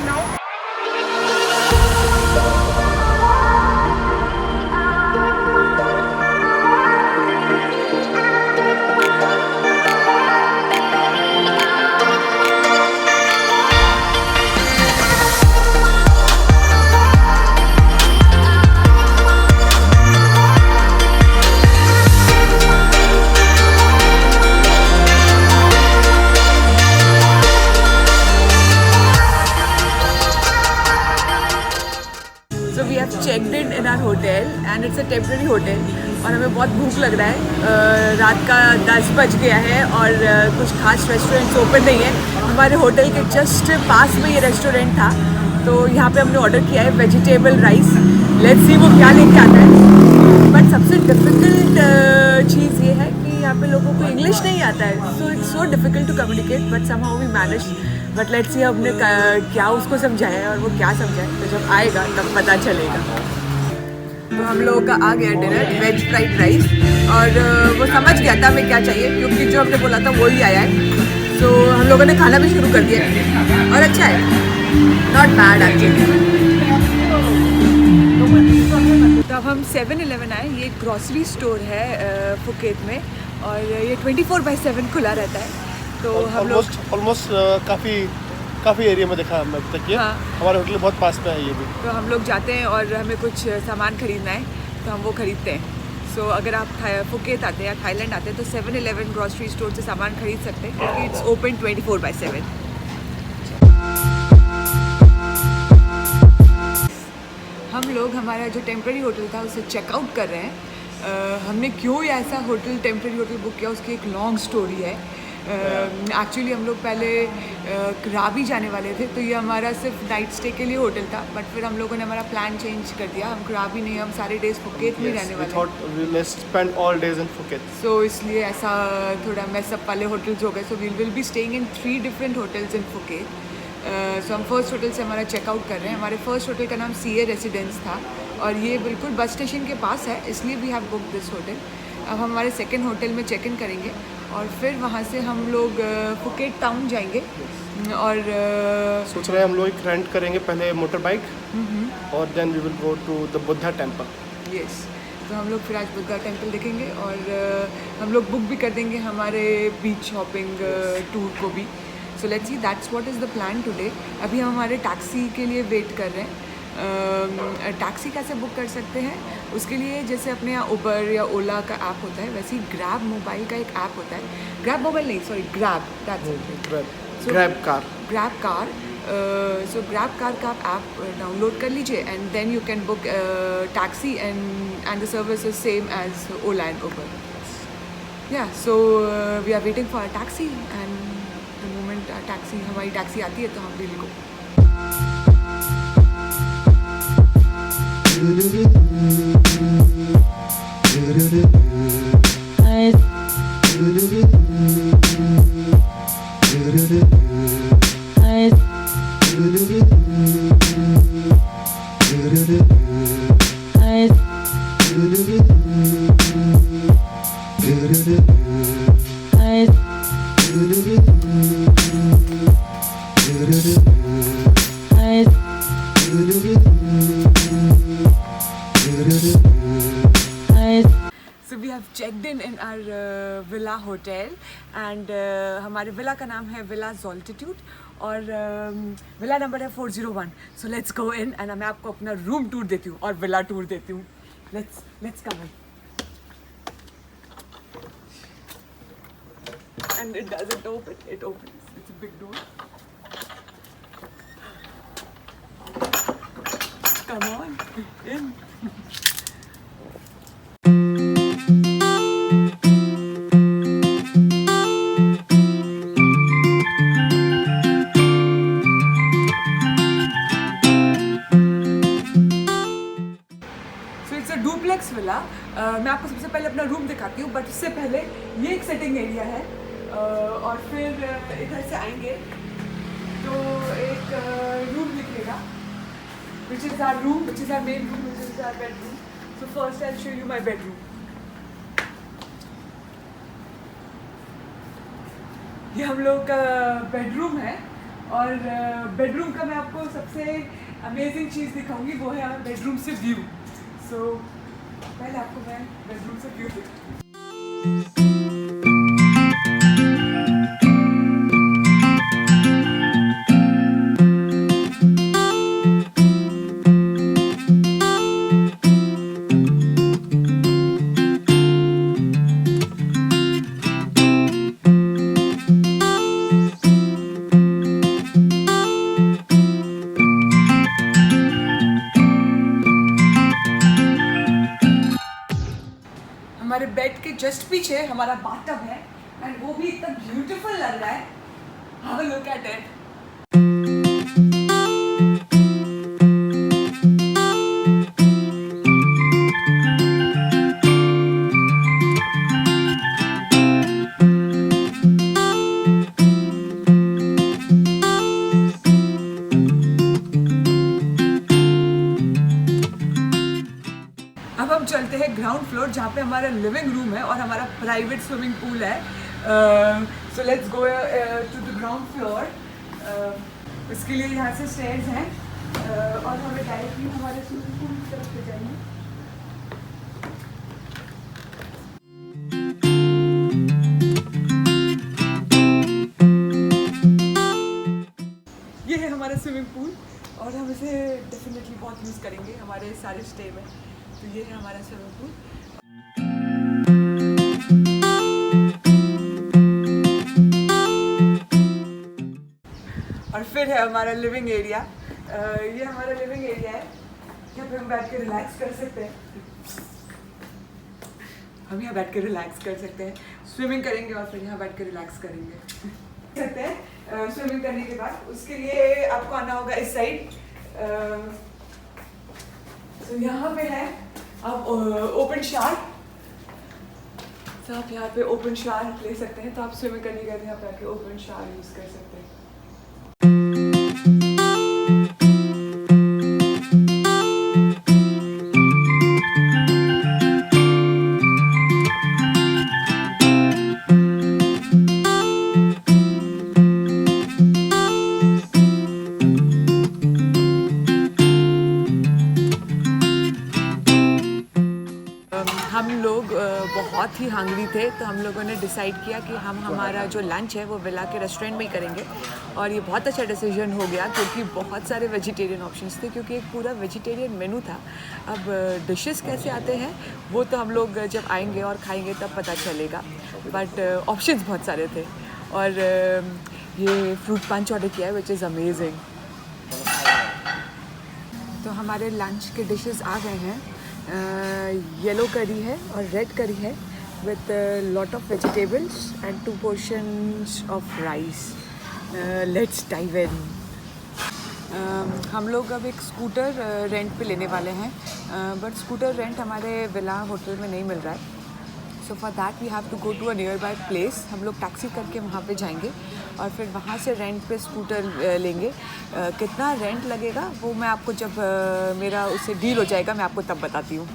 right now. So we have checked in our hotel and it's a temporary hotel और हमें बहुत भूख लग रहा है। रात का 10 बज गया है और कुछ खास रेस्टोरेंट्स ओपन नहीं है। हमारे होटल के जस्ट पास में ये रेस्टोरेंट था, तो यहाँ पे हमने ऑर्डर किया है वेजिटेबल राइस। लेट्स सी वो क्या लेके आता है। बट सबसे डिफ़िकल्ट चीज़ ये है कि यहाँ पे लोगों को इंग्लिश नहीं आता है, so it's so difficult to communicate, but somehow we manage. But let's see हमने क्या उसको समझाया है और वो क्या समझाए, तो जब आएगा तब पता चलेगा। तो हम लोगों का आ गया डिनर, वेज फ्राइड राइस, और वो समझ गया था हमें क्या चाहिए क्योंकि जो हमने बोला था वही आया है। तो हम लोगों ने खाना भी शुरू कर दिया है और अच्छा है, नॉट बैड एक्चुअली। तो अब हम 7-Eleven आए। ये ग्रॉसरी स्टोर है फुकेत में और ये 24/7 खुला रहता है। तो हम लोग ऑलमोस्ट काफ़ी एरिया में देखा हमने अब तक ये। हाँ। हमारे होटल बहुत पास में है ये भी। तो हम लोग जाते हैं और हमें कुछ सामान खरीदना है तो हम वो खरीदते हैं। सो अगर आप फुकेत आते हैं या थाईलैंड आते हैं तो 7-Eleven ग्रॉसरी स्टोर से सामान खरीद सकते हैं क्योंकि इट्स ओपन 24/7। हम लोग हमारा जो टेम्प्रेरी होटल था उसे चेकआउट कर रहे हैं। हमने क्यों ऐसा होटल टेम्प्रेरी होटल बुक किया उसकी एक लॉन्ग स्टोरी है। एक्चुअली हम लोग पहले क्राबी जाने वाले थे, तो ये हमारा सिर्फ नाइट स्टे के लिए होटल था, बट फिर हम लोगों ने हमारा प्लान चेंज कर दिया। हम क्राबी नहीं, हम सारे डेज फुकेत में रहने वाले हैं। Spend all days in Phuket. So इसलिए ऐसा थोड़ा मैसअप वाले होटल्स हो गए। So we will be staying in 3 different hotels in Phuket. So हम फर्स्ट होटल से हमारा चेकआउट कर रहे हैं। हमारे फर्स्ट होटल का नाम CA रेसिडेंस था और ये बिल्कुल बस स्टेशन के पास है, इसलिए we have book this hotel. अब हम हमारे सेकेंड होटल में चेक इन करेंगे और फिर वहाँ से हम लोग फुकेत टाउन जाएंगे और सोच रहे हैं हम लोग एक रेंट करेंगे पहले मोटर बाइक और then we will go to the Buddha temple. Yes, तो हम लोग फिर आज बुद्धा टेम्पल देखेंगे और हम लोग बुक भी कर देंगे हमारे बीच हॉपिंग टूर को भी। So let's see, that's what is the plan today. अभी हम हमारे टैक्सी के लिए वेट कर रहे हैं। टैक्सी कैसे बुक कर सकते हैं उसके लिए जैसे अपने यहाँ उबर या ओला का ऐप होता है, वैसे ही ग्रैब मोबाइल का एक ऐप होता है। ग्रैब मोबाइल नहीं, sorry Grab, Grab car. So Grab car का आप ऐप डाउनलोड कर लीजिए and then you can book taxi and the service is same as Ola and Uber. Yeah so we are waiting for a taxi and the moment हमारी taxi आती है तो हम will go. So we have checked in our villa hotel and हमारे villa का नाम है villa Zoltitude और विला नंबर है 401। So let's go in and मैं आपको अपना रूम टूर देती हूँ और विला टूर देती हूँ। Let's come in. And it doesn't open, it opens. It's a big door. Come on, in. Duplex villa. मैं आपको सबसे पहले अपना रूम दिखाती हूँ, बट उससे पहले ये एक सेटिंग एरिया है और फिर इधर से आएंगे तो एक रूम दिखेगा which is our room, which is our main room, which is our bedroom. So first I'll show you my bedroom. ये हम लोग का बेडरूम है और बेडरूम का मैं आपको सबसे अमेजिंग चीज़ दिखाऊंगी, वो है बेडरूम से व्यू। सो पहले आपको मैं बेडरूम से व्यू दिखाऊंगी। हमारे बेड के जस्ट पीछे हमारा बाथटब है एंड वो भी इतना ब्यूटीफुल लग रहा है। Have a look at it. अब हम चलते हैं ग्राउंड फ्लोर जहाँ पे हमारा लिविंग रूम है और हमारा प्राइवेट स्विमिंग पूल है। So let's go to the ground floor. उसके लिए यहाँ से स्टेयर्स हैं और हमें डायरेक्टली हमारे स्विमिंग पूल की तरफ ले जाएंगे। ये है हमारा स्विमिंग पूल और हम इसे डेफिनेटली बहुत यूज़ करेंगे हमारे सारे स्टे में। तो ये है हमारा स्विमिंग पूल। और फिर है हमारा लिविंग एरिया। ये हमारा लिविंग एरिया है जहाँ पे हम बैठ के रिलैक्स कर सकते हैं। हम यहाँ बैठ के रिलैक्स कर सकते हैं, स्विमिंग करेंगे और फिर यहाँ बैठ के रिलैक्स करेंगे सकते हैं स्विमिंग करने के बाद। उसके लिए आपको आना होगा इस साइड। तो यहाँ पे है आप ओपन शावर। तो आप यहाँ पे ओपन शावर ले सकते हैं। तो आप स्विमिंग करने के बाद यहाँ पे आके ओपन शावर यूज़ कर सकते हैं। हम लोग बहुत ही हंग्री थे तो हम लोगों ने डिसाइड किया कि हम हमारा जो लंच है वो विला के रेस्टोरेंट में ही करेंगे। और ये बहुत अच्छा डिसीजन हो गया क्योंकि बहुत सारे वेजिटेरियन ऑप्शंस थे, क्योंकि एक पूरा वेजिटेरियन मेनू था। अब डिशेस कैसे आते हैं वो तो हम लोग जब आएंगे और खाएंगे तब पता चलेगा, बट ऑप्शंस बहुत सारे थे। और ये फ्रूट पंच ऑर्डर किया है विच इज़ अमेजिंग। तो हमारे लंच के डिशेस आ गए हैं। येलो करी है और रेड करी है with lot of vegetables and 2 portions of rice. Let's dive in. हम लोग अब एक स्कूटर रेंट पे लेने वाले हैं, बट स्कूटर रेंट हमारे विला होटल में नहीं मिल रहा है। So for that we have to go to a nearby place. हम लोग टैक्सी करके वहाँ पे जाएंगे और फिर वहाँ से रेंट पे स्कूटर लेंगे। कितना रेंट लगेगा वो मैं आपको जब मेरा उससे डील हो जाएगा मैं आपको तब बताती हूँ।